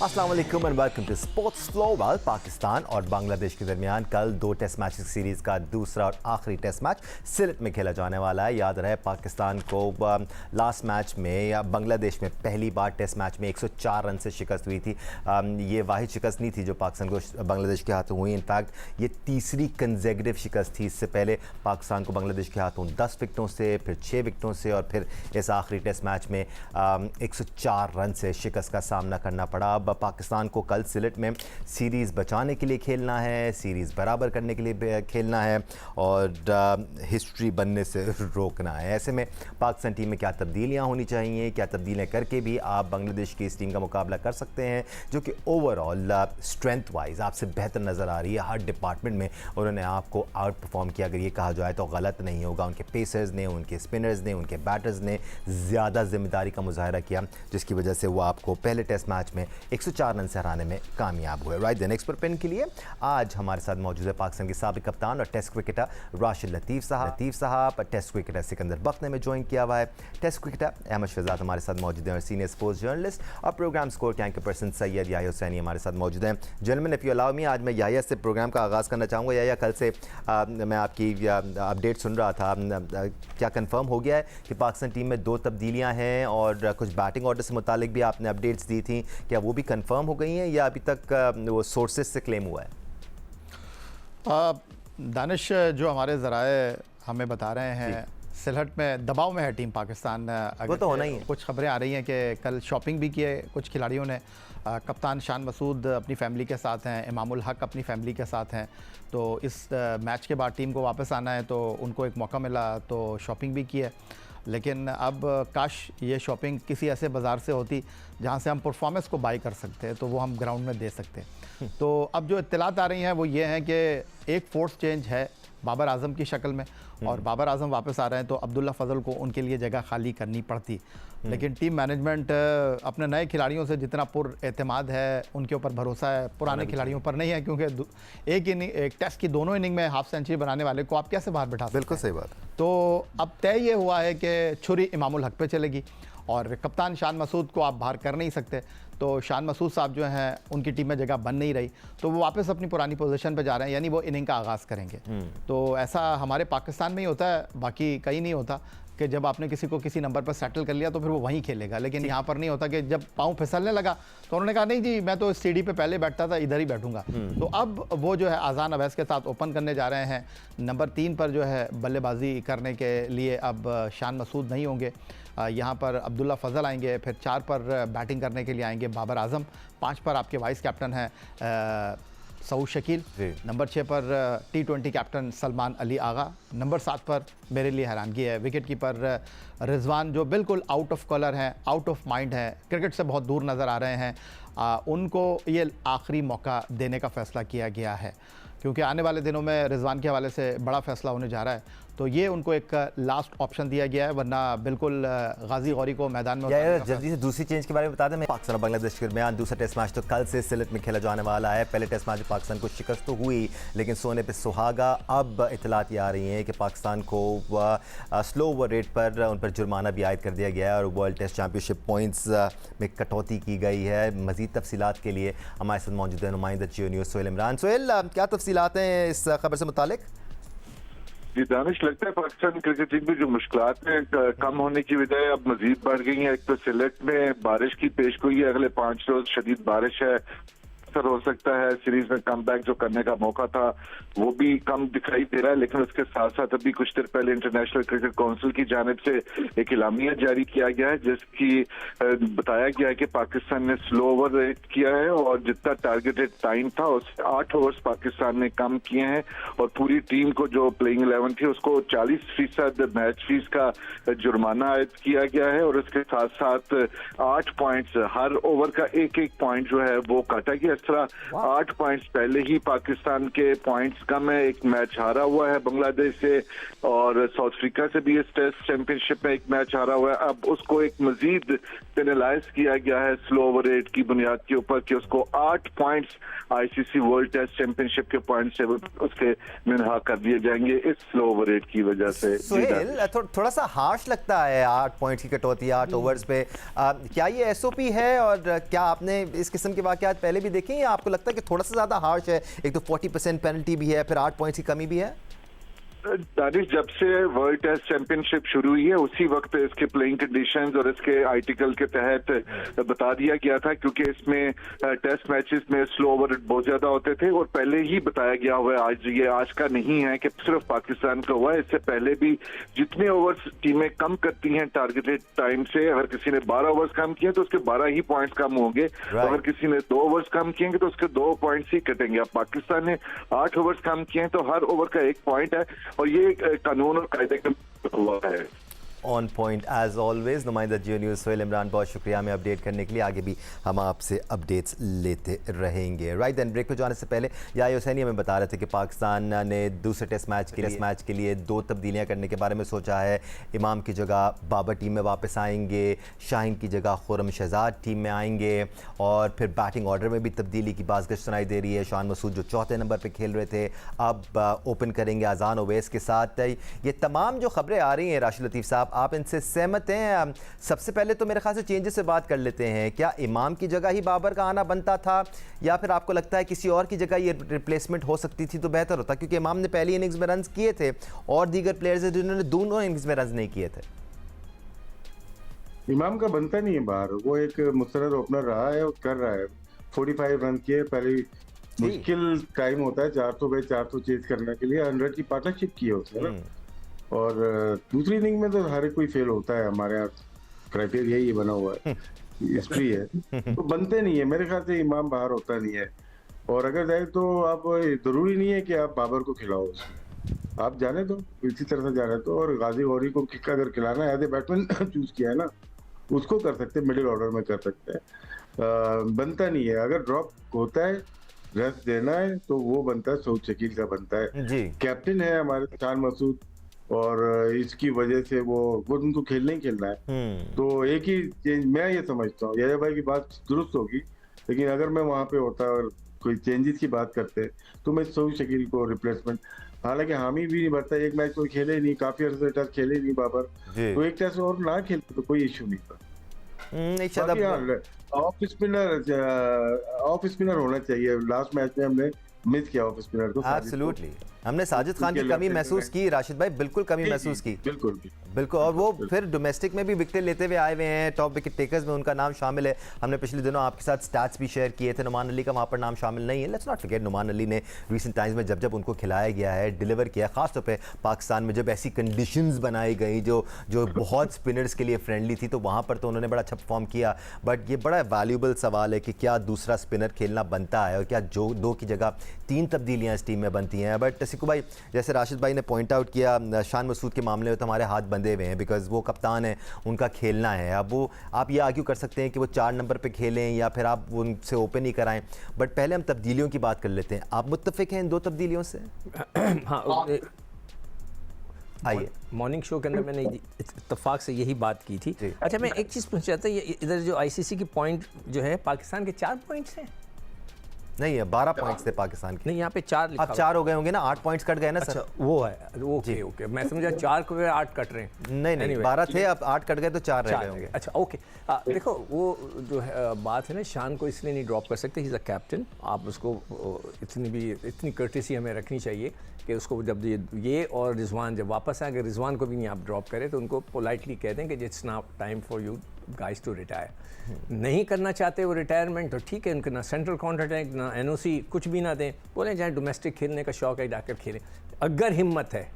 अस्सलाम वालेकुम and welcome to sports flow. Pakistan और बांग्लादेश के दरमियान कल 2 टेस्ट मैच सीरीज़ का दूसरा और आखिरी टेस्ट मैच सिलेट में खेला जाने वाला है। याद रहे पाकिस्तान को लास्ट मैच में या बांग्लादेश में पहली बार टेस्ट मैच में 104 रन से शिकस्त हुई थी। ये वाहिद शिकस्त नहीं थी जो पाकिस्तान को बांग्लादेश के हाथों हुई। इनफैक्ट ये तीसरी कंसेक्यूटिव शिकस्त थी। इससे पहले पाकिस्तान को बांग्लादेश के हाथों 10 विकेटों से, फिर 6 विकेटों से और फिर इस आखिरी टेस्ट मैच में 104 रन से शिकस्त का सामना करना पड़ा। अब पाकिस्तान को कल सिलेट में सीरीज़ बचाने के लिए खेलना है, सीरीज़ बराबर करने के लिए खेलना है और हिस्ट्री बनने से रोकना है। ऐसे में पाकिस्तान टीम में क्या तब्दीलियां होनी चाहिए, क्या तब्दीलियां करके भी आप बांग्लादेश की इस टीम का मुकाबला कर सकते हैं जो कि ओवरऑल स्ट्रेंथ वाइज आपसे बेहतर नज़र आ रही है। हर डिपार्टमेंट में उन्होंने आपको आउट परफॉर्म किया, अगर ये कहा जाए तो गलत नहीं होगा। उनके पेसर्स ने, उनके स्पिनर्स ने, उनके बैटर्स ने ज़्यादा जिम्मेदारी का मुजाहरा किया, जिसकी वजह से वो आपको पहले टेस्ट मैच में 104 रन से हराने में कामयाब हुए। राइट द नेक्स्ट पर पेन के लिए आज हमारे साथ मौजूद है पाकिस्तान के साबिक कप्तान और टेस्ट क्रिकेटर राशिद लतीफ़ साहब। टेस्ट क्रिकेटर सिकंदर बख्त ने ज्वाइन किया हुआ है। टेस्ट क्रिकेटर अहमद शहजाद हमारे साथ मौजूद हैं और सीनियर स्पोर्ट्स जर्नलिस्ट और प्रोग्राम स्कोर के एंकर पर्सन सैयद याह्या हुसैनी हमारे साथ मौजूद हैं। Gentleman, if you allow me, आज मैं याह्या से प्रोग्राम का आगाज़ करना चाहूँगा। याह्या, कल से मैं आपकी अपडेट सुन रहा था, क्या कंफर्म हो गया है कि पाकिस्तान टीम में 2 तब्दीलियाँ हैं और कुछ बैटिंग ऑर्डर से मुतालिक भी आपने अपडेट्स दी थी, क्या वो भी कंफर्म हो गई हैं या अभी तक वो सोर्सेज से क्लेम हुआ है? दानिश, जो हमारे ज़राए हमें बता रहे हैं सिलहट में दबाव में है टीम पाकिस्तान। वो तो होना ही है। कुछ खबरें आ रही हैं कि कल शॉपिंग भी की है कुछ खिलाड़ियों ने। कप्तान शान मसूद अपनी फैमिली के साथ हैं, इमामुल हक अपनी फैमिली के साथ हैं। तो इस मैच के बाद टीम को वापस आना है तो उनको एक मौका मिला तो शॉपिंग भी की है। लेकिन अब काश ये शॉपिंग किसी ऐसे बाज़ार से होती जहाँ से हम परफॉर्मेंस को बाई कर सकते हैं, तो वो हम ग्राउंड में दे सकते हैं। तो अब जो इत्तलात आ रही हैं वो ये हैं कि एक फोर्स चेंज है बाबर आजम की शक्ल में, और बाबर आजम वापस आ रहे हैं तो अब्दुल्ला फजल को उनके लिए जगह खाली करनी पड़ती। लेकिन टीम मैनेजमेंट अपने नए खिलाड़ियों से जितना पुर एतमाद है, उनके ऊपर भरोसा है, पुराने खिलाड़ियों पर नहीं है, क्योंकि एक टेस्ट की दोनों इनिंग में हाफ सेंचुरी बनाने वाले को आप कैसे बाहर बैठा सकते हैं? बिल्कुल सही बात। तो अब तय ये हुआ है कि छुरी इमामुल हक पे चलेगी और कप्तान शान मसूद को आप बाहर कर नहीं सकते। तो शान मसूद साहब जो हैं उनकी टीम में जगह बन नहीं रही, तो वो वापस अपनी पुरानी पोजीशन पे जा रहे हैं, यानी वो इनिंग का आगाज़ करेंगे। तो ऐसा हमारे पाकिस्तान में ही होता है, बाकी कहीं नहीं होता कि जब आपने किसी को किसी नंबर पर सेटल कर लिया तो फिर वो वहीं खेलेगा। लेकिन यहाँ पर नहीं होता कि जब पाँव फिसलने लगा तो उन्होंने कहा नहीं जी, मैं तो सीढ़ी पे पहले बैठता था, इधर ही बैठूंगा। तो अब वो जो है आज़ान अवैस के साथ ओपन करने जा रहे हैं। नंबर 3 पर जो है बल्लेबाजी करने के लिए अब शान मसूद नहीं होंगे, यहाँ पर अब्दुल्ला फजल आएंगे। फिर 4 पर बैटिंग करने के लिए आएंगे बाबर आजम। 5 पर आपके वाइस कैप्टन हैं सऊद शकील। नंबर 6 पर T20 captain Salman Ali Agha. Number 7 पर मेरे लिए हैरानगी है विकेट कीपर रिजवान, जो बिल्कुल आउट ऑफ कलर हैं, आउट ऑफ माइंड हैं, क्रिकेट से बहुत दूर नज़र आ रहे हैं। उनको ये आखिरी मौका देने का फ़ैसला किया गया है, क्योंकि आने वाले दिनों में रिजवान के हवाले से बड़ा फ़ैसला होने जा रहा है। तो ये उनको एक लास्ट ऑप्शन दिया गया है, वरना बिल्कुल गाजी गौरी को मैदान में जल्दी से दूसरी चेंज के बारे में बता दें। पाकिस्तान और बांग्लादेश के दरमियान दूसरा टेस्ट मैच तो कल से सिलेट में खेला जाने वाला है। पहले टेस्ट मैच में पाकिस्तान को शिकस्त तो हुई, लेकिन सोने पे सुहागा। अब इतलात ये आ रही हैं कि पाकिस्तान को स्लो ओवर रेट पर उन पर जुर्माना भी आयद कर दिया गया है और वर्ल्ड टेस्ट चैम्पियनशिप पॉइंट्स में कटौती की गई है। मज़ीद तफसीलात के लिए हमारे साथ मौजूद है नुमाइंदा जियो न्यूज़ सोहेल इमरान। सोहेल, क्या तफसीलात हैं इस खबर से मुतालिक? जी दानिश, लगता है पाकिस्तान क्रिकेट टीम में जो मुश्किलात हैं कम होने की बजाय अब मजीद बढ़ गई हैं। एक तो सिलेट में बारिश की पेशगोई है, अगले 5 रोज शदीद बारिश है, असर हो सकता है। सीरीज में कम बैक जो करने का मौका था वो भी कम दिखाई दे रहा है। लेकिन उसके साथ साथ अभी कुछ देर पहले इंटरनेशनल क्रिकेट काउंसिल की जानिब से एक इलामिया जारी किया गया है, जिसकी बताया गया है कि पाकिस्तान ने स्लो ओवर रेट किया है और जितना टारगेटेड टाइम था उससे 8 ओवर्स पाकिस्तान ने कम किए हैं और पूरी टीम को जो प्लेइंग 11 थी उसको 40% मैच फीस का जुर्माना आयद किया गया है। और उसके साथ साथ 8 पॉइंट्स, हर ओवर का एक पॉइंट जो है वो काटा गया। इस तरह 8 पॉइंट्स पहले ही पाकिस्तान के पॉइंट्स कम है, एक मैच हारा हुआ है बांग्लादेश से और साउथ अफ्रीका से भी इस टेस्ट चैंपियनशिप में एक मैच हारा हुआ है। अब उसको एक मजीद पेनलाइज किया गया है स्लो ओवर रेट की बुनियाद के ऊपर कि उसको 8 points ICC world test championship के पॉइंट्स से उसके मिनहा कर दिए जाएंगे इस स्लो ओवर रेट की वजह से। सुहेल, थोड़ा सा हार्श लगता है 8 पॉइंट्स की कटौती 8 ओवर्स पे। क्या ये एसओपी है और क्या आपने इस किस्म के वाकयात पहले भी देखे या आपको लगता है कि थोड़ा सा ज़्यादा हार्श है? एक तो 40% पेनल्टी भी है, फिर 8 पॉइंट्स की कमी भी है। दानिश, जब से वर्ल्ड टेस्ट चैंपियनशिप शुरू हुई है उसी वक्त इसके प्लेइंग कंडीशंस और इसके आर्टिकल के तहत बता दिया गया था, क्योंकि इसमें टेस्ट मैचेस में स्लो ओवर बहुत ज्यादा होते थे और पहले ही बताया गया हुआ है। आज ये आज का नहीं है कि सिर्फ पाकिस्तान का हुआ है, इससे पहले भी जितने ओवर्स टीमें कम करती हैं टारगेटेड टाइम से, अगर किसी ने 12 ओवर्स कम किए तो उसके 12 ही पॉइंट्स कम होंगे। अगर किसी ने 2 ओवर्स कम किए तो उसके 2 पॉइंट्स ही कटेंगे। अब पाकिस्तान ने 8 ओवर्स कम किए हैं तो हर ओवर का 1 पॉइंट है और ये कानून और कायदे का हुआ है। ऑन पॉइंट एज ऑलवेज नुमाइंदा जियो न्यूज़ सोहेल इमरान, बहुत शुक्रिया हमें अपडेट करने के लिए। आगे भी हम आपसे अपडेट्स लेते रहेंगे। राइट देन, ब्रेक पे जाने से पहले याहिया हुसैनी हमें बता रहे थे कि पाकिस्तान ने दूसरे टेस्ट मैच के लिए 2 तब्दीलियां करने के बारे में सोचा है। इमाम की जगह बाबर टीम में वापस आएंगे, शाहीन की जगह खुर्रम शहजाद टीम में आएंगे और फिर बैटिंग ऑर्डर में भी तब्दीली की बाज़गश सुनाई दे रही है। शान मसूद जो 4थे नंबर पर खेल रहे थे अब ओपन करेंगे अजान ओवैस के साथ। ये तमाम जो खबरें आ रही हैं राशिद लतीफ़ साहब, आप इनसे सहमत हैं? सबसे पहले तो मेरे ख्याल से चेंजेस से बात कर लेते हैं। क्या इमाम की जगह ही बाबर का आना बनता था या फिर आपको लगता है किसी और की जगह ये रिप्लेसमेंट हो सकती थी तो बेहतर होता? क्योंकि इमाम ने पहली इनिंग्स में रन किए थे और दीगर प्लेयर्स हैं जिन्होंने दोनों इनिंग्स में रन नहीं किए थे। इमाम का बनता नहीं है बाहर, वो एक मुस्तरद ओपनर रहा है और कर रहा है। 45 रन किए, पहले मुश्किल टाइम होता है 400 बाई 400 चेज करने के लिए, 100 की पार्टनरशिप की होती है ना। और दूसरी इनिंग में तो हर कोई फेल होता है, हमारे यहाँ क्राइटेरिया ही बना हुआ है, हिस्ट्री है, तो बनते नहीं है। मेरे ख्याल से इमाम बाहर होता नहीं है। और अगर जाए तो आप जरूरी नहीं है कि आप बाबर को खिलाओ, आप जाने दो इसी तरह से जाने दो। और गाजी गौरी को किक अगर खिलाना है, एज ए बैट्समैन चूज किया है ना, उसको कर सकते हैं, मिडिल ऑर्डर में कर सकते हैं। बनता नहीं है। अगर ड्रॉप होता है, रेस्ट देना है तो वो बनता है सऊद शकील का बनता है। कैप्टन है हमारे शान मसूद और इसकी वजह से वो उनको खेलना ही खेलना है। तो एक ही चेंज मैं ये समझता हूँ, याहिया भाई की बात दुरुस्त होगी, लेकिन अगर मैं वहां पे होता और कोई चेंजेस की बात करते तो मैं सऊद शकील को रिप्लेसमेंट, हालांकि हामी भी नहीं बढ़ता, एक मैच कोई खेले ही नहीं, काफी अर्से टेस्ट खेले ही नहीं बाबर, तो एक टेस्ट और ना खेलते तो कोई इशू नहीं था। ऑफ स्पिनर होना चाहिए। लास्ट मैच में हमने मिस किया ऑफ स्पिनर को। एब्सोल्युटली, हमने साजिद खान की कमी महसूस की राशिद भाई, बिल्कुल कमी महसूस की, बिल्कुल। और वो फिर डोमेस्टिक में भी विकेट लेते हुए आए हुए हैं, टॉप विकेट टेकर्स में उनका नाम शामिल है। हमने पिछले दिनों आपके साथ स्टैट्स भी शेयर किए थे, नुमान अली का वहाँ पर नाम शामिल नहीं है। Let's not forget, Numan Ali ने रिसेंट टाइम्स में जब उनको खिलाया गया है, डिलीवर किया, खासतौर पर पाकिस्तान में जब ऐसी कंडीशंस बनाई गई जो बहुत स्पिनर्स के लिए फ्रेंडली थी, तो वहाँ पर तो उन्होंने बड़ा अच्छा परफॉर्म किया। बट ये बड़ा वैल्यूबल सवाल है कि क्या दूसरा स्पिनर खेलना बनता है और क्या जो 2 की जगह 3 तब्दीलियाँ इस टीम में बनती हैं? बट सिक्कू भाई, जैसे राशिद भाई ने पॉइंट आउट किया, शान मसूद के मामले में तो हमारे हाथ बंधे हुए हैं, बिकॉज वो कप्तान है, उनका खेलना है। अब वो आप ये आर्ग्यू कर सकते हैं कि वो 4 नंबर पे खेलें या फिर आप उनसे ओपन ही कराएं, बट पहले हम तब्दीलियों की बात कर लेते हैं। आप मुत्तफिक हैं इन 2 तब्दीलियों से? हाँ, आइए। मॉर्निंग शो के अंदर मैंने इत्तेफाक से यही बात की थी। अच्छा, मैं एक चीज़ पूछ चाहता, ये इधर जो आईसीसी की पॉइंट जो है, पाकिस्तान के 4 पॉइंट्स हैं? नहीं है, 12 पॉइंट्स थे पाकिस्तान के। नहीं, यहाँ पे 4 लिखा। अब 4 हो गए होंगे ना, 8 पॉइंट्स कट गए ना। अच्छा, सर वो है, ओके, मैं समझा 4 को 8 कट रहे हैं। नहीं, 12 थे, अब 8 कट गए तो 4 रह गए होंगे। अच्छा, ओके। देखो, वो जो है बात है ना, शान को इसलिए नहीं ड्रॉप कर सकते, ही इज़ अ कैप्टन। आप उसको इतनी कर्टेसी हमें रखनी चाहिए कि उसको जब ये और रिजवान जब वापस आए, अगर रिजवान को भी नहीं आप ड्रॉप करें तो उनको पोलाइटली कह दें कि it's now time for you guys to retire. नहीं करना चाहते वो रिटायरमेंट, तो ठीक है, उनका ना सेंट्रल कॉन्ट्रैक्ट ना एनओसी, कुछ भी ना दें, बोलें चाहे डोमेस्टिक खेलने का शौक है जाकर खेलें, अगर हिम्मत है।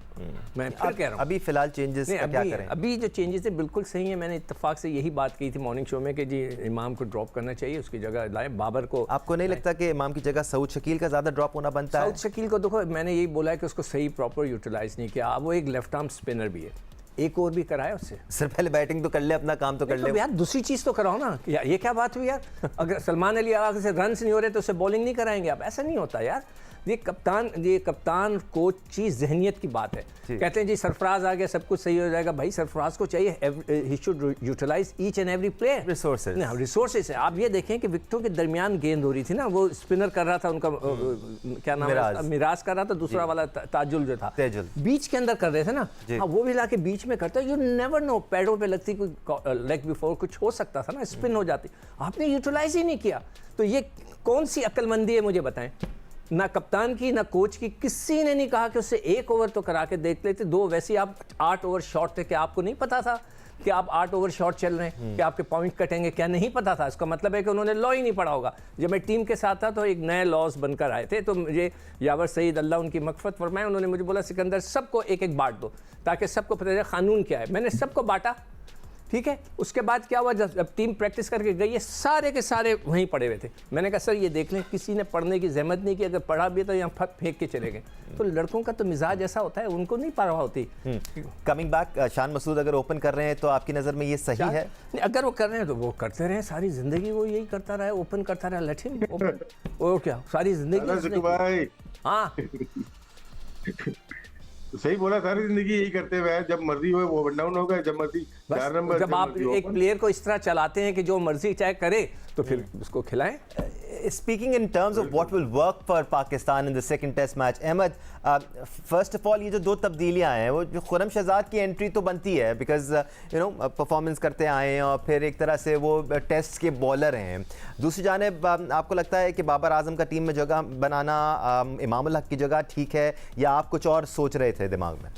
मैं फिर कह रहा हूँ, अभी फिलहाल चेंजेस क्या करें? अभी जो चेंजेस है बिल्कुल सही है। मैंने इत्तेफाक से यही बात की थी मॉर्निंग शो में कि जी इमाम को ड्रॉप करना चाहिए, उसकी जगह लाए बाबर को। आपको नहीं लगता कि इमाम की जगह सऊद शकील का ज़्यादा ड्रॉप होना बनता है? सऊद शकील को देखो, मैंने यही बोला है कि उसको सही प्रॉपर यूटिलाइज नहीं किया। वो एक लेफ्ट आर्म स्पिनर भी है, एक ओवर भी कराया उससे। सर पहले बैटिंग तो कर ले, अपना काम तो कर ले। तो यार दूसरी चीज तो कराओ ना। ये क्या बात हुई यार? अगर सलमान अली आगे से रन नहीं हो रहे तो उसे बॉलिंग नहीं कराएंगे आप? ऐसा नहीं होता यार। ये कप्तान कोच की जहनियत की बात है। कहते हैं जी सरफराज आ गया सब कुछ सही हो जाएगा। भाई सरफराज को चाहिए he should utilise each and every player. Resources है। आप ये देखें कि विकेटों के दरमियान गेंद हो रही थी ना, वो स्पिनर कर रहा था उनका क्या नाम है, मिराज कर रहा था, दूसरा वाला ताजुल जो था बीच के अंदर कर रहे थे ना। हाँ, वो भी लाके बीच में करता। यू नेवर नो, पैडों पे लगती कोई लेग बिफोर कुछ हो सकता था ना, स्पिन हो जाती। आपने यूटिलाइज ही नहीं किया। तो ये कौन सी अक्लमंदी है मुझे बताएं? ना कप्तान की ना कोच की, किसी ने नहीं कहा कि उससे एक ओवर तो करा के देख लेते। दो वैसे आप 8 ओवर शॉट थे, कि आपको नहीं पता था कि आप 8 ओवर शॉट चल रहे हैं कि आपके पॉइंट कटेंगे? क्या नहीं पता था? इसका मतलब है कि उन्होंने लॉ ही नहीं पढ़ा होगा। जब मैं टीम के साथ था तो एक नए लॉज बनकर आए थे, तो मुझे यावर सईद अल्लाह उनकी मगफरत फरमाए, उन्होंने मुझे बोला सिकंदर सबको एक एक बांट दो ताकि सबको पता चले कानून क्या है। मैंने सबको बांटा, ठीक है। उसके बाद क्या हुआ, जब टीम प्रैक्टिस करके गई है सारे के सारे वहीं पड़े हुए थे। मैंने कहा सर ये देख लें, किसी ने पढ़ने की जहमत नहीं की, अगर पढ़ा भी तो यहाँ फेंक के चले गए। तो लड़कों का तो मिजाज ऐसा होता है, उनको नहीं परवाह होती। कमिंग बैक, शान मसूद अगर ओपन कर रहे हैं तो आपकी नज़र में ये सही है? अगर वो कर रहे हैं तो वो करते रहे, सारी जिंदगी वो यही करता रहा, ओपन करता रहा, लेट हिम ओपन। वो क्या सारी जिंदगी? हाँ सही बोला, सारी जिंदगी यही करते हुए, जब मर्जी हो वो वन डाउन होगा, जब मर्जी 4 नंबर। जब आप एक प्लेयर को इस तरह चलाते हैं कि जो मर्जी चाहे करे तो फिर उसको खिलाएं। Speaking in terms of what will work for Pakistan in the second test match, Ahmed, first of all ये जो 2 तब्दीलियाँ हैं, वो जो खुरम शहजाद की एंट्री तो बनती है, बिकॉज परफॉर्मेंस करते आए हैं और फिर एक तरह से वो टेस्ट के बॉलर हैं। दूसरी जानिब आपको लगता है कि बाबर आजम का टीम में जगह बनाना इमामुल हक की जगह ठीक है, या आप कुछ और सोच रहे थे दिमाग में?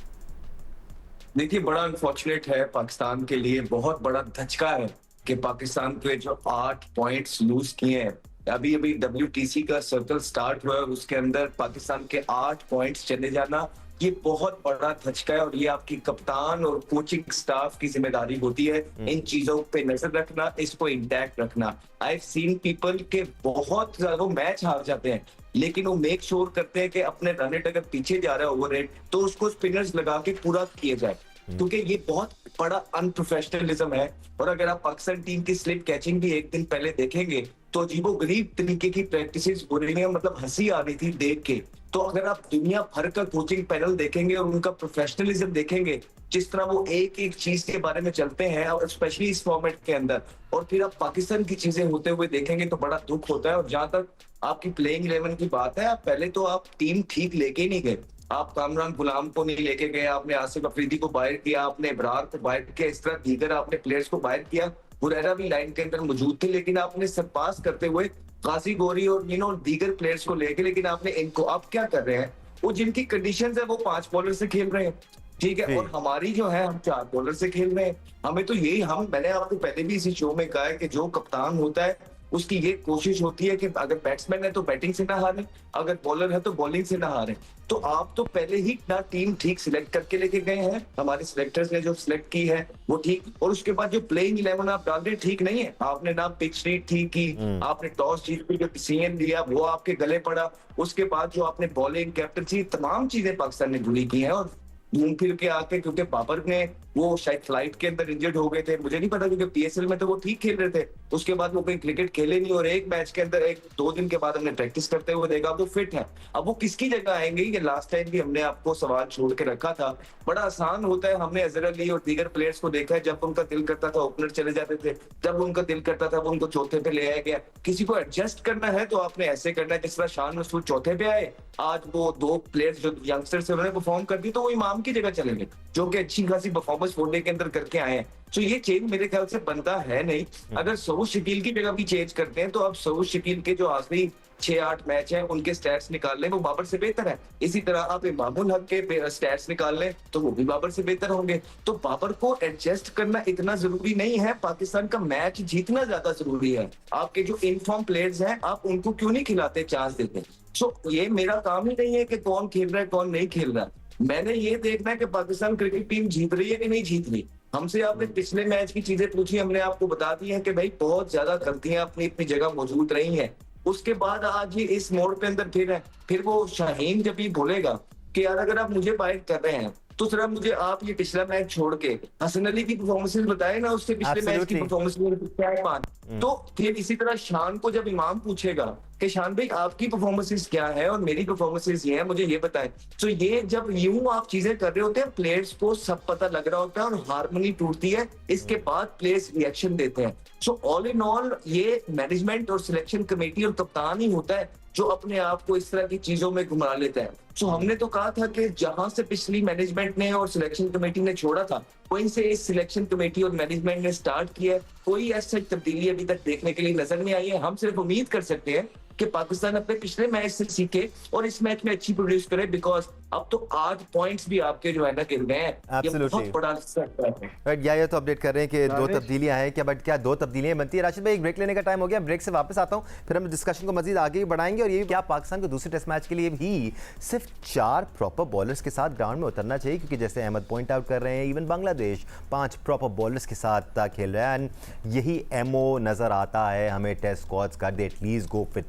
देखिए बड़ा अनफॉर्चुनेट है पाकिस्तान के लिए, बहुत बड़ा धचका है कि पाकिस्तान के जो 8 पॉइंट्स लूज किए हैं। अभी WTC का सर्कल स्टार्ट हुआ है, उसके अंदर पाकिस्तान के 8 पॉइंट्स चले जाना, ये बहुत बड़ा धचका है। और ये आपकी कप्तान और कोचिंग स्टाफ की जिम्मेदारी होती है इन चीजों पे नजर रखना, इसको इंटैक्ट रखना। आई हैव सीन पीपल के बहुत ज्यादा मैच हार जाते हैं, लेकिन वो मेक श्योर करते हैं कि अपने रन रेट अगर पीछे जा रहा है ओवर रेट, तो उसको स्पिनर्स लगा के पूरा किया जाए, क्योंकि ये बहुत बड़ा अनप्रोफेशनलिज्म है। और अगर आप पाकिस्तान टीम की स्लिप कैचिंग भी एक दिन पहले देखेंगे तो अजीबोगरीब तरीके की प्रैक्टिसेस हो रही है, मतलब हंसी आ रही थी देख के। तो अगर आप दुनिया भर का कोचिंग पैनल देखेंगे और उनका प्रोफेशनलिज्म देखेंगे, जिस तरह वो एक एक चीज के बारे में चलते हैं, और स्पेशली इस फॉर्मेट के अंदर, और फिर आप पाकिस्तान की चीजें होते हुए देखेंगे तो बड़ा दुख होता है। और जहां तक आपकी प्लेइंग 11 की बात है, पहले तो आप टीम ठीक लेके ही नहीं गए। आप कामरान गुलाम को नहीं लेके गए, आपने आसिफ अफरीदी को बाहर किया, आपने इब्रार को बाहर किया, इस तरह दीगर आपने प्लेयर्स को बाहर किया। हुरैरा भी लाइन के अंदर मौजूद थे, लेकिन आपने सरपास करते हुए काजी गोरी और दीगर प्लेयर्स को लेके, लेकिन आपने इनको, आप क्या कर रहे हैं, वो जिनकी कंडीशंस है वो 5 बॉलर से खेल रहे हैं, ठीक है, और हमारी जो है हम 4 बॉलर से खेल रहे हैं। हमें तो यही, मैंने आपको पहले भी इसी शो में कहा है कि जो कप्तान होता है उसकी ये कोशिश होती है कि अगर बैट्समैन है तो बैटिंग से ना हारे, अगर बॉलर है तो बॉलिंग से ना हारे। तो आप तो पहले ही ना टीम ठीक सिलेक्ट करके लेके गए हैं, हमारे सिलेक्टर्स ने जो सिलेक्ट की है वो ठीक, और उसके बाद जो प्लेइंग 11 आप डाल रहे ठीक नहीं है। आपने ना पिच रीड ठीक की, आपने टॉस जीत के जो डिसीजन लिया वो आपके गले पड़ा, उसके बाद जो आपने बॉलिंग, कैप्टनसी, तमाम चीजें पाकिस्तान ने बुरी की हैं। और घूम फिर के आके, क्योंकि बाबर ने वो शायद फ्लाइट के अंदर इंजर्ड हो गए थे, मुझे नहीं पता, क्योंकि PSL में तो वो ठीक खेल रहे थे, उसके बाद वो कोई क्रिकेट खेले नहीं, और एक मैच के अंदर 1-2 दिन के बाद हमने प्रैक्टिस करते हुए देखा तो फिट है। अब वो किसकी जगह आएंगे, ये लास्ट टाइम भी हमने आपको सवाल छोड़ के रखा था। बड़ा आसान होता है, हमने अजहर अली और दीगर प्लेयर्स को देखा है, जब उनका दिल करता था ओपनर चले जाते थे, जब उनका दिल करता था वो उनको चौथे पे ले आया गया। किसी को एडजस्ट करना है तो आपने ऐसे करना है, जिस तरह शान मसूद चौथे पे आए, आज वो 2 प्लेयर्स जो यंगस्टर से उन्होंने परफॉर्म कर दी, तो वो इमाम की जगह चलेंगे, जो कि अच्छी खासी परफॉर्मेंस वनडे के अंदर करके आए हैं। तो ये चेंज मेरे ख्याल से बनता है नहीं। अगर सऊद शकील की जगह भी चेंज करते हैं तो अब सऊद शकील के जो आखिरी 6-8 मैच हैं उनके स्टैट्स निकाल लें, वो बाबर से बेहतर है। इसी तरह आप इमामुल हक के स्टैट्स निकाल लें तो वो भी बाबर से बेहतर होंगे। तो बाबर को एडजस्ट करना इतना जरूरी नहीं है, पाकिस्तान का मैच जीतना ज्यादा जरूरी है। आपके जो इनफॉर्म प्लेयर्स हैं आप उनको क्यों नहीं खिलाते, चांस देते? सो ये मेरा काम ही नहीं है कि कौन खेल रहा है कौन नहीं खेल रहा। मैंने ये देखना है कि पाकिस्तान क्रिकेट टीम जीत रही है कि नहीं जीत रही। हमसे आपने पिछले मैच की चीजें पूछी, हमने आपको बता दी है कि भाई बहुत ज्यादा गलतियां अपनी अपनी जगह मौजूद रही हैं। उसके बाद आज ये इस मोड़ पे अंदर फिर है, फिर वो शाहीन जब ये बोलेगा कि यार अगर आप मुझे बाइट कर रहे हैं तो सर मुझे आप ये पिछला मैच छोड़ के हसन अली की परफॉर्मेंसेस बताए ना, उससे पिछले मैच की Absolutely. परफॉर्मेंस क्या है मान। तो फिर इसी तरह शान को जब इमाम पूछेगा कि शान भाई आपकी परफॉर्मेंसेस क्या है और मेरी परफॉर्मेंसेस ये है, मुझे ये बताएं, तो ये जब यूं आप चीजें कर रहे होते हैं, प्लेयर्स को सब पता लग रहा होता है और हारमोनी टूटती है, इसके बाद प्लेयर्स रिएक्शन देते हैं। सो ऑल इन ऑल ये मैनेजमेंट और सिलेक्शन कमेटी और कप्तान ही होता है जो अपने आप को इस तरह की चीजों में घुमा लेता है। सो हमने तो कहा था कि जहां से पिछली मैनेजमेंट ने और सिलेक्शन कमेटी ने छोड़ा था, वहीं से इस सिलेक्शन कमेटी और मैनेजमेंट ने स्टार्ट किया है। कोई ऐसी तब्दीली अभी तक देखने के लिए नजर नहीं आई है। हम सिर्फ उम्मीद कर सकते हैं कि पाकिस्तान अपने पिछले मैच से सीखे और इस मैच में अच्छी प्रोड्यूस करे, बिकॉज अब तो 8 पॉइंट्स भी आपके जो है ना गिर गए हैं। ये Absolutely. बहुत बड़ा सेटबैक है। राइट, ये तो अपडेट कर रहे हैं कि दो तब्दीलियां हैं क्या, बट क्या दो तब्दीलियां बनती है? राशिद भाई, एक ब्रेक लेने का टाइम हो गया, ब्रेक से वापस आता हूं, फिर हम डिस्कशन को मजीद आगे भी बढ़ाएंगे। और ये क्या पाकिस्तान को दूसरे टेस्ट मैच के लिए भी सिर्फ 4 प्रॉपर बॉलर्स के साथ ग्राउंड में उतरना चाहिए? क्योंकि जैसे अहमद पॉइंट आउट कर रहे हैं, इवन बांग्लादेश 5 प्रॉपर बॉलर्स के साथ खेल रहा है, एंड यही एमओ नज़र आता है हमें टेस्ट स्क्वाड्स का, they at least go with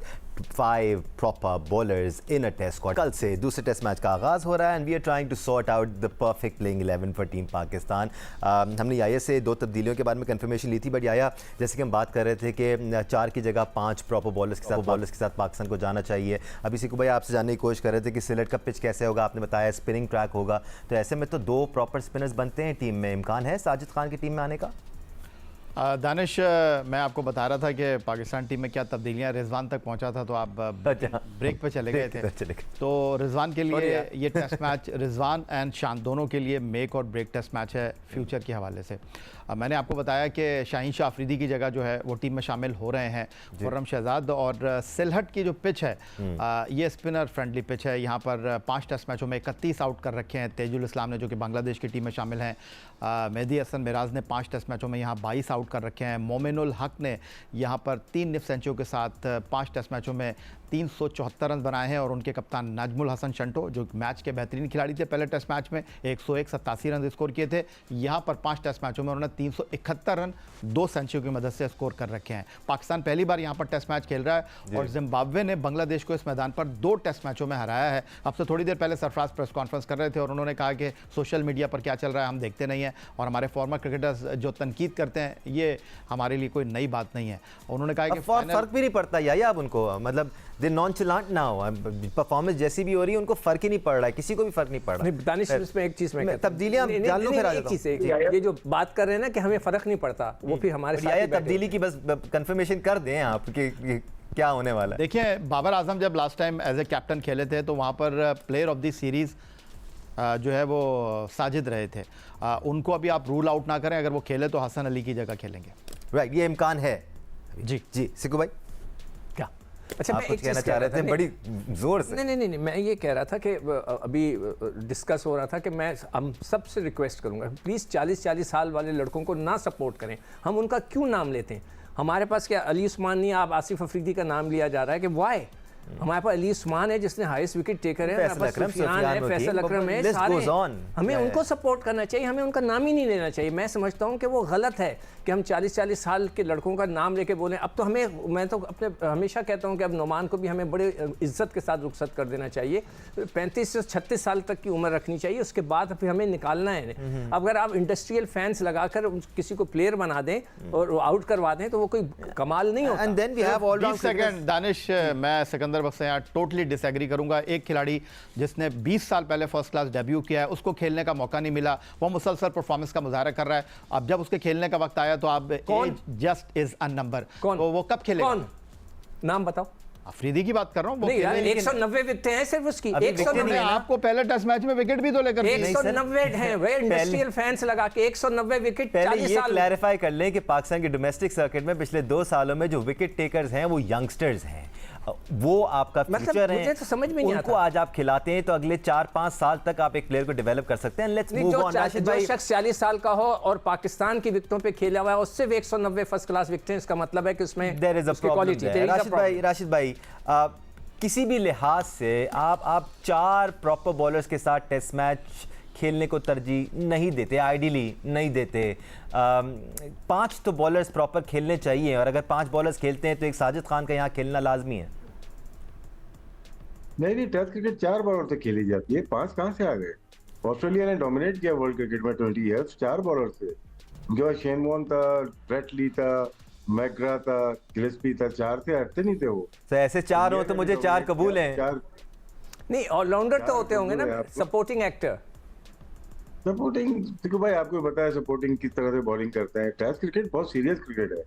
5 proper bowlers in a test squad. कल से दूसरे टेस्ट मैच का आगाज हो रहा है, and we are trying to sort out the perfect playing 11 for team Pakistan. हमने याया से 2 तब्दीलियों के बारे में कंफर्मेशन ली थी, बट याया, जैसे कि हम बात कर रहे थे कि 4 की जगह 5 प्रॉपर बॉलर्स के साथ पाकिस्तान को जाना चाहिए। अभी सिकू भाई आपसे जानने की कोशिश कर रहे थे कि सिलेट का पिच कैसे होगा, आपने बताया स्पिनिंग ट्रैक होगा, तो ऐसे में तो 2 प्रॉपर स्पिनर्स बनते हैं टीम में। इम्कान है साजिद खान की टीम में आने का? दानिश, मैं आपको बता रहा था कि पाकिस्तान टीम में क्या तब्दीलियां, रिजवान तक पहुंचा था तो आप ब्रेक पे चले गए थे। तो रिजवान के लिए ये टेस्ट मैच रिजवान एंड शान दोनों के लिए मेक और ब्रेक टेस्ट मैच है फ्यूचर के हवाले से। मैंने आपको बताया कि शाहीन शाह अफरीदी की जगह जो है वो टीम में शामिल हो रहे हैं खुर्रम शहजाद। और सिलहट की जो पिच है ये स्पिनर फ्रेंडली पिच है। यहाँ पर 5 टेस्ट मैचों में 31 आउट कर रखे हैं तेजुल इस्लाम ने, जो कि बांग्लादेश की टीम में शामिल हैं। मेहदी हसन मिराज ने 5 टेस्ट मैचों में यहाँ 22 आउट कर रखे हैं। मोमिनुल हक ने यहाँ पर 3 निफ सेंचुरियों के साथ 5 टेस्ट मैचों में 374 रन बनाए हैं। और उनके कप्तान नाजमुल हसन शंटो, जो मैच के बेहतरीन खिलाड़ी थे, पहले टेस्ट मैच में 101 87 रन स्कोर किए थे। यहाँ पर 5 टेस्ट मैचों में उन्होंने 371 रन 2 सेंचुरी की मदद से स्कोर कर रखे हैं। पाकिस्तान पहली बार यहाँ पर टेस्ट मैच खेल रहा है और जिम्बाब्वे ने बांग्लादेश को इस मैदान पर 2 टेस्ट मैचों में हराया है। अब से थोड़ी देर पहले सरफराज प्रेस कॉन्फ्रेंस कर रहे थे और उन्होंने कहा कि सोशल मीडिया पर क्या चल रहा है हम देखते नहीं हैं, और हमारे फॉर्मर क्रिकेटर्स जो तनकीद करते हैं ये हमारे लिए कोई नई बात नहीं है। उन्होंने कहा कि फर्क भी नहीं पड़ता या अब उनको, मतलब दे नॉनचलांट ना हो, परफॉर्मेंस जैसी भी हो रही है उनको फर्क ही नहीं पड़ रहा है, किसी को भी फर्क नहीं पड़ रहा। दानिश, इसमें एक चीज मैं तब्दीलियां जान लो, फिर आ जाता हूं। ये जो बात कर रहे हैं ना कि हमें फर्क नहीं पड़ता, वो फिर हमारे साथ ही तब्दीली की बस कंफर्मेशन कर दें आप कि क्या होने वाला है। देखिए, बाबर आजम जब last time as a captain खेले थे तो वहाँ पर प्लेयर ऑफ द सीरीज़ जो है वो साजिद रहे थे। उनको अभी आप रूल आउट ना करें, अगर वो खेले तो हसन अली की जगह खेलेंगे। राइट, ये इम्कान है। जी जी सिकू भाई, क्या? अच्छा, मैं एक कहना चाह रहे थे बड़ी जोर से। नहीं, मैं ये कह रहा था कि अभी डिस्कस हो रहा था कि मैं हम सबसे रिक्वेस्ट करूंगा, प्लीज़ 40-40 साल वाले लड़कों को ना सपोर्ट करें। हम उनका क्यों नाम लेते हैं? हमारे पास क्या अली उस्मान नहीं, आप आसिफ अफरीदी का नाम लिया जा रहा है कि वाई? हमारे पास अली उस्मान है जिसने हाईएस्ट विकेट टेकर है, हमारे पास सुफियान है, फैसल अकरम है, सारे हमें उनको सपोर्ट करना चाहिए, हमें उनका नाम ही नहीं लेना चाहिए। मैं समझता हूं कि वो गलत है कि हम 40-40 साल के लड़कों का नाम लेके बोलें। अब तो हमें, मैं तो अपने हमेशा कहता हूं कि अब नोमान को भी हमें बड़े इज्जत के साथ रुखसत कर देना चाहिए। 35 से 36 साल तक की उम्र रखनी चाहिए, उसके बाद फिर हमें निकालना है। अगर आप इंडस्ट्रियल फैंस लगाकर किसी को प्लेयर बना दें और आउट करवा दें तो वो कोई कमाल नहीं होता। And then we have all round second Danish, मैं सिकंदर बख्श यहाँ टोटली डिसएग्री करूंगा। एक खिलाड़ी जिसने 20 साल पहले फर्स्ट क्लास डेब्यू किया है, उसको खेलने का मौका नहीं मिला, वो मुसलसल परफॉर्मेंस का मुजाहरा कर रहा है। अब जब उसके खेलने का वक्त आया तो आप age just is a number. कौन? वो कब खेलेगा? कौन? नाम बताओ। अफरीदी की बात कर रहा हूँ। 190 विकेट हैं सिर्फ उसकी। 190 आपको पहले टेस्ट मैच में विकेट भी तो लेकर 190 हैं वे इंडस्ट्रियल फैंस लगा के 190 विकेट। पहले ये क्लैरिफाई कर लें कि पाकिस्तान के डोमेस्टिक सर्किट में पिछले 2 सालों में जो विकेट टेकर्स हैं वो यंगस्टर्स हैं, वो आपका फ्यूचर है। तो समझ में नहीं उनको आता। आज आप खिलाते हैं तो अगले 4-5 साल तक आप एक प्लेयर को डेवलप कर सकते हैं। Let's move on. जो शख्स 40 साल का हो और पाकिस्तान की विकेटों पे खेला हुआ है उससे 190 फर्स्ट क्लास विकेटें, इसका मतलब है कि उसमें there is a problem. Rashid भाई, किसी भी लिहाज से आप 4 प्रॉपर बॉलर्स के साथ टेस्ट मैच खेलने को तरजीह नहीं देते, आइडियली नहीं देते। 5 तो बॉलर्स प्रॉपर खेलने चाहिए, और अगर 5 बॉलर्स खेलते हैं तो एक साजिद खान का यहाँ खेलना लाजमी है। नहीं, टेस्ट क्रिकेट 4 बॉलर तो खेली जाती है, 5 कहाँ से आ गए? ऑस्ट्रेलिया ने डोमिनेट किया वर्ल्ड क्रिकेट में 20 ईयर्स 4 बॉलर से। उनके बाद शेन वॉर्न था, ब्रेट ली था, मैकग्रा था, गिलेस्पी था, 4 थे, हटते नहीं थे वो। तो ऐसे 4 हो तो मुझे 4 कबूल हैं। 4 नहीं, ऑलराउंडर तो होते होंगे ना, आपको। Supporting actor. सपोर्टिंग, देखो भाई आपको पता है सपोर्टिंग किस तरह से बॉलिंग करते हैं। टेस्ट क्रिकेट बहुत सीरियस क्रिकेट है।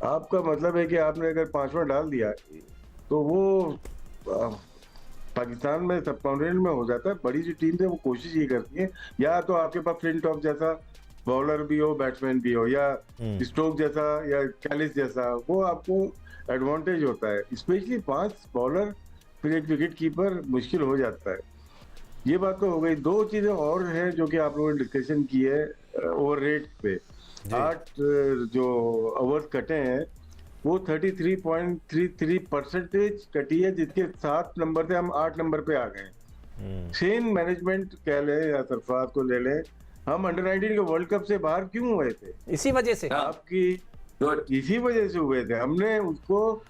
आपका मतलब है कि आपने अगर 5वां डाल दिया तो वो पाकिस्तान में सब कॉन्टिनेंट में हो जाता है। बड़ी सी टीम से वो कोशिश ये करती है या तो आपके पास फ्लिंटॉफ जैसा बॉलर भी हो, बैट्समैन भी हो, या स्टोक जैसा या कैलिस जैसा, वो आपको एडवांटेज होता है। स्पेशली 5 बॉलर फिर एक विकेट कीपर मुश्किल हो जाता है। ये बात तो हो गई। 2 चीजें और हैं जो कि आप लोगों ने डिस्कशन की है ओवर रेट पे। 8 जो ओवर्स कटे हैं वो 33.33% कटी है, जिसके 7 नंबर से हम 8 नंबर पे आ गए। सेम मैनेजमेंट कह लें या सरफराज को ले लें, हम अंडर 19 के वर्ल्ड कप से बाहर क्यों हुए थे? इसी वजह से आपकी इसी वजह से हुए थे। हमने उसको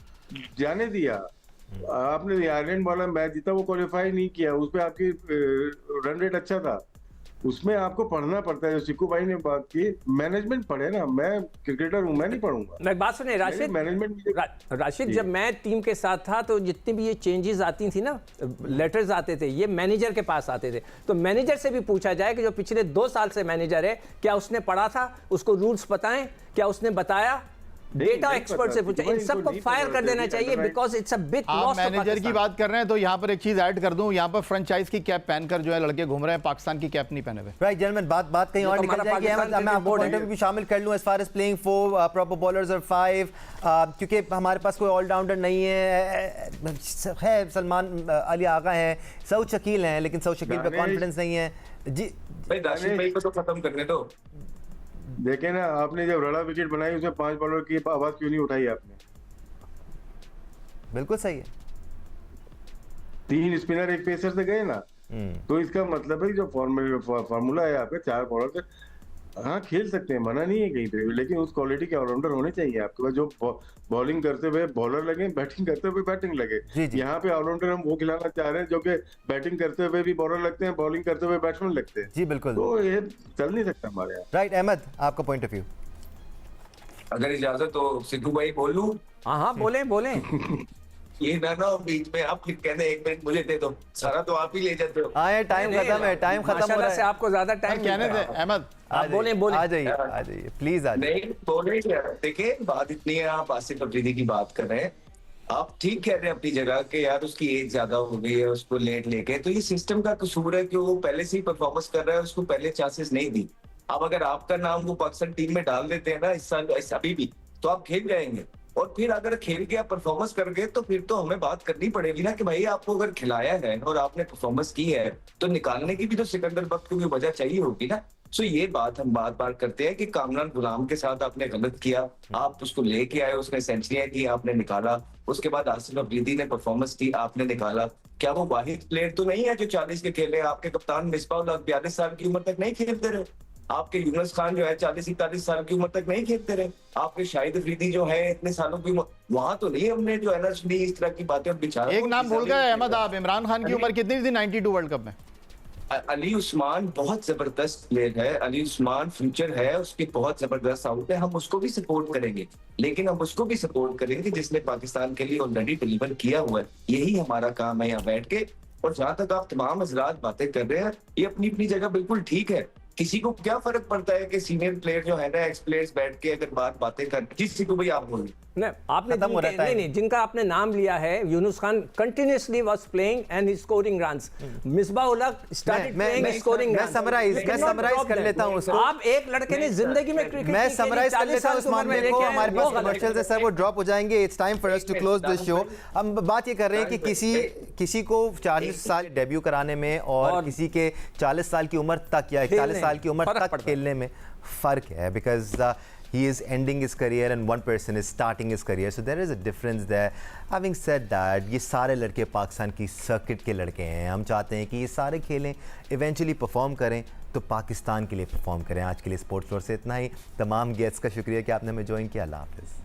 जाने दिया। आपने आयरलैंड वाला मैच जीता, वो क्वालिफाई नहीं किया, उस पर आपकी रन रेट अच्छा था। उसमें आपको पढ़ना पड़ता है। जो सिक्कू भाई ने बात की, मैनेजमेंट पढ़े ना। मैं क्रिकेटर हूं, मैं नहीं पढ़ूंगा। मैं बात सुने राशिद, मैनेजमेंट राशिद जब मैं टीम के साथ था तो जितनी भी ये चेंजेस आती थी ना, लेटर्स आते थे, ये मैनेजर के पास आते थे। तो मैनेजर से भी पूछा जाए कि जो पिछले 2 साल से मैनेजर है, क्या उसने पढ़ा था, उसको रूल्स पता है, क्या उसने बताया? डेटा एक्सपर्ट से पूछा। इन सबको फायर कर देना चाहिए बिकॉज इट्स अ बिग आप लॉस। मैनेजर की बात कर रहे हैं तो यहाँ पर एक चीज ऐड कर दूं, यहाँ पर फ्रेंचाइज की कैप पहनकर जो है लड़के घूम रहे हैं, पाकिस्तान की कैप नहीं पहने हुए। राइट जेंटलमैन, बात कहीं और तो निकल हमारा जाएगी। पाकिस्तान अहमद, मैं आपको बोर्ड पॉइंट है। ऑफ व्यू भी शामिल कर लूं as far as playing 4 proper bowlers और 5, क्योंकि हमारे पास कोई ऑलराउंडर नहीं है सलमान अली आगा हैं, सऊद शकील हैं, लेकिन सऊद शकील पे कॉन्फिडेंस नहीं है जी। भाई राशिद भाई को तो खत्म करने दो। देखे ना, आपने जब रड़ा विकेट बनाई उसमें 5 बॉलर की आवाज क्यों नहीं उठाई आपने? बिल्कुल सही है। 3 स्पिनर 1 पेसर से गए ना, तो इसका मतलब है कि जो फार्मूला है आपके 4 बॉलर से, हाँ खेल सकते हैं, मना नहीं है कहीं पे, लेकिन उस क्वालिटी के ऑलराउंडर होने चाहिए आपके पास, जो बॉलिंग करते हुए बॉलर लगे, बैटिंग करते हुए बैटिंग लगे। यहाँ पे ऑलराउंडर हम वो खिलाना चाह रहे हैं जो कि बैटिंग करते हुए भी बॉलर लगते हैं, बॉलिंग करते हुए बैट्समैन लगते हैं। जी बिल्कुल, तो ये चल नहीं सकता हमारे यहाँ। राइट अहमद, आपका पॉइंट ऑफ व्यू? अगर इजाजत तो सिद्धू भाई बोल लूं? हाँ बोले बोले। ये ना बीच में आप कहते 1 मिनट मुझे दे दो, सारा तो आप ही ले जाते हो। आए, टाइम खत्म है, टाइम खत्म हो रहा माशाल्लाह से है। आपको ज्यादा टाइम कहने दे अहमद, आप बोले आ जाइए प्लीज आ जाइए। नहीं बोले क्या, देखिए बात इतनी है, आप आसिफ अफरीदी की बात कर रहे हैं, आप ठीक कह रहे हैं अपनी जगह कि यार उसकी एज ज्यादा हो गई है, उसको लेट लेके, तो ये सिस्टम का कसूर है कि वो पहले से ही परफॉर्मेंस कर रहा है, उसको पहले चांसेस नहीं दी। अब अगर आपका नाम वो पाकिस्तान टीम में डाल देते हैं ना इस साल अभी भी, तो आप खेल जाएंगे। और फिर अगर खेल के आप परफॉर्मेंस कर गए तो फिर तो हमें बात करनी पड़ेगी ना कि भाई आपको अगर खिलाया है और आपने परफॉर्मेंस की है तो निकालने की भी तो सिकंदर बख्त को भी वजह चाहिए होगी ना। सो ये बात हम बार बार करते हैं कि कामरान गुलाम के साथ आपने गलत किया, आप उसको लेके आए, उसने सेंचुरियां की, आपने निकाला, उसके बाद आसिफ अफरीदी ने परफॉर्मेंस की, आपने निकाला। क्या वो वाहिद प्लेयर तो नहीं है जो 40 के खेले? आपके कप्तान मिसबाह 42 साल की उम्र तक नहीं खेलते रहे, आपके यूनुस खान जो है 40-41 साल की उम्र तक नहीं खेलते रहे, आपके शाहिद अफरीदी जो है इतने सालों की उम्र, वहां तो नहीं हमने जो है ना सुनी इस तरह की बातें। बिचारा एक नाम भूल गए अहमद आप, इमरान खान की उम्र कितनी थी 92 वर्ल्ड कप में? अली उस्मान बहुत जबरदस्त प्लेयर है, अली उस्मान फ्यूचर है, उसकी बहुत जबरदस्त आउट है, हम उसको भी सपोर्ट करेंगे, लेकिन हम उसको भी सपोर्ट करेंगे जिसने पाकिस्तान के लिए ऑलरेडी डिलीवर किया हुआ है। यही हमारा काम है यहाँ बैठ के। और जहां तक आप तमाम हजरात बातें कर रहे हैं, ये अपनी अपनी जगह बिल्कुल ठीक है। किसी को क्या फर्क पड़ता है कि सीनियर प्लेयर जो है ना, एक्स प्लेयर्स बैठ के अगर बातें कर, किसी को भी आप बोलिए। नहीं, आपने नहीं जिनका आपने नाम लिया है, Younis Khan continuously was playing and he scoring runs, Misbah ul Haq started playing scoring runs. मैं समराइज कर लेता हूं उसको। आप एक लड़के ने जिंदगी में क्रिकेट, मैं समराइज कर लेता हूं उस मामले को। हमारे पास कमर्शियल है सर, वो ड्रॉप हो जाएंगे। It's time for us to close this show. हम बात ये कर रहे हैं कि किसी को 40 साल डेब्यू कराने में और किसी के 40 साल की उम्र तक या 41 साल की उम्र तक खेलने में फ़र्क है, because he is ending his career and one person is starting his career, so there is a difference there. Having said that, ये सारे लड़के पाकिस्तान की सर्किट के लड़के हैं। हम चाहते हैं कि ये सारे खेलें, इवेंचुअली परफॉर्म करें तो पाकिस्तान के लिए परफॉर्म करें। आज के लिए स्पोर्ट्स फ्लोर से इतना ही। तमाम गेस्ट्स का शुक्रिया कि आपने हमें ज्वाइन किया। अल्लाह हाफ़िज़।